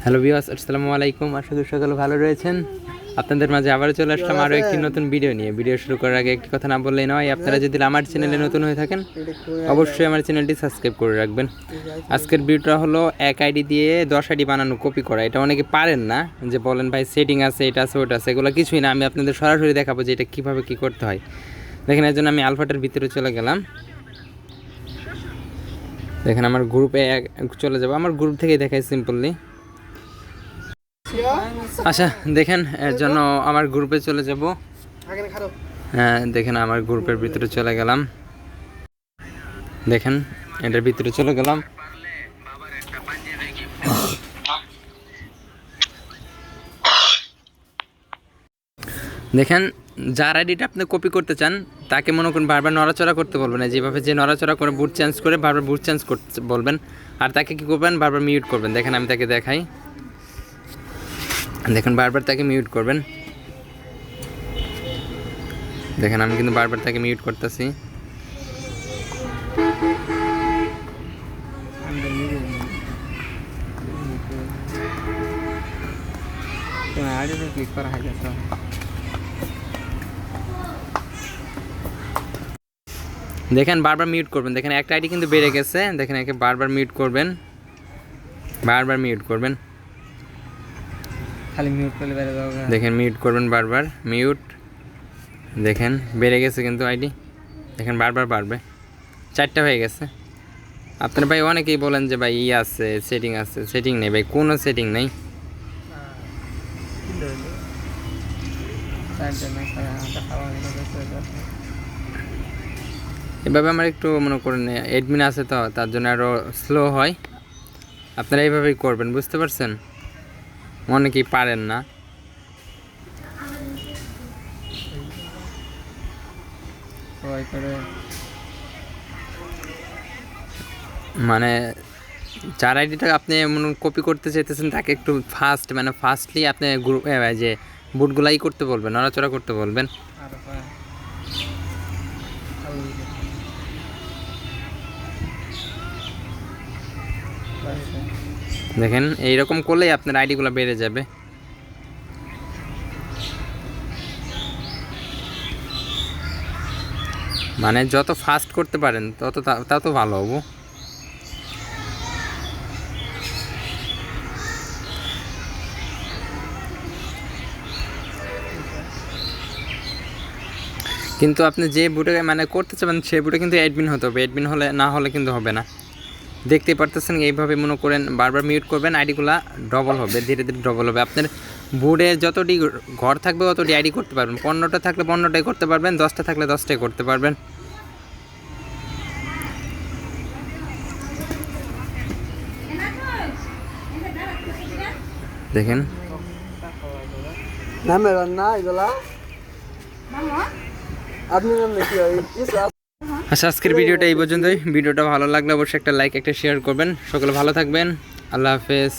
Hello viewers, আসসালামু আলাইকুম। আশা করি সকলে ভালো রয়েছেন। আপনাদের মাঝে আবারও চলে আসলাম আরও একটি নতুন ভিডিও নিয়ে। ভিডিও শুরু করার আগে একটি কথা না বললেই নয়, আপনারা যদি আমার চ্যানেলে নতুন হয়ে থাকেন অবশ্যই আমার চ্যানেলটি সাবস্ক্রাইব করে রাখবেন। আজকের ভিডিওটা হলো এক আইডি দিয়ে 10 আইডি বানানো, কপি করা। এটা অনেকে পারেন না, যে বলেন ভাই সেটিং আছে, এটা আছে, ওটা আছে, এগুলো কিছুই না। আমি আপনাদের সরাসরি দেখাবো যে এটা কীভাবে কী করতে হয়। দেখেন, এর জন্য আমি আলফাটার ভিতরে চলে গেলাম। দেখেন, আমার গ্রুপে চলে যাবো। আমার গ্রুপ থেকেই দেখাই সিম্পলি। আচ্ছা, দেখেন, এর জন্য আমার গ্রুপে চলে যাব। হ্যাঁ, দেখেন, আমার গ্রুপের ভিতরে চলে গেলাম। দেখেন, এটার ভিতরে চলে গেলাম। দেখেন, যার আইডিটা আপনি কপি করতে চান তাকে মনে করুন বারবার নড়াচড়া করতে বলবেন, যেভাবে যে নড়াচড়া করে বুট চেঞ্জ করে বারবার বুট চেঞ্জ করতে বলবেন। আর তাকে কী করবেন, বারবার মিউট করবেন। দেখেন, আমি তাকে দেখাই। দেখেন, বারবার তাকে মিউট করবেন। দেখেন, আমি কিন্তু বারবার তাকে মিউট করতেছি। দেখেন, বারবার মিউট করবেন। দেখেন, একটা আইডি কিন্তু বেড়ে গেছে। দেখেন, একে বারবার মিউট করবেন, বারবার মিউট করবেন। খালি মিউট করলে বেড়ে যাবে। দেখেন, মিউট করবেন, বারবার মিউট। দেখেন, বেড়ে গেছে কিন্তু আইডি। দেখেন, বারবার বাড়বে। 4টা হয়ে গেছে। আপনার ভাই অনেকেই বলেন যে ভাই আছে, সেটিং আছে। সেটিং নেই ভাই, কোনো সেটিং নেই। এভাবে আমার একটু মনে করেন অ্যাডমিন আছে তো, তার জন্য আরও স্লো হয়। আপনারা এইভাবেই করবেন, বুঝতে পারছেন? অনেকেই পারেন না। মানে যার আইডিটা আপনি কপি করতে চাইতেছেন তাকে একটু ফাস্টলি আপনি গ্রুপ যে বুটগুলাই করতে বলবেন, নড়াচড়া করতে বলবেন। দেখেন, এইরকম করলেই আপনার আইডিগুলো বেড়ে যাবে। মানে যত ফাস্ট করতে পারেন তত ভালো হবো। কিন্তু আপনি যে বুটে করতে চাবেন সে বুটে কিন্তু অ্যাডমিন হতে হবে। অ্যাডমিন হলে না হলে কিন্তু হবে না। দেখতেই পারতেছেন, এইভাবে মনে করেন বারবার মিউট করবেন, আইডিগুলো ডবল হবে, ধীরে ধীরে ডবল হবে। আপনার বোর্ডে যতটি ঘর থাকবে ততটি আইডি করতে পারবেন। 15টা থাকলে 15টাই করতে পারবেন, 10টা থাকলে 10টাই করতে পারবেন। দেখেন, আচ্ছা, আজকের ভিডিওটা এই পর্যন্তই। ভিডিওটা ভালো লাগলে অবশ্যই একটা লাইক, একটা শেয়ার করবেন। সকলে ভালো থাকবেন। আল্লাহ হাফেজ।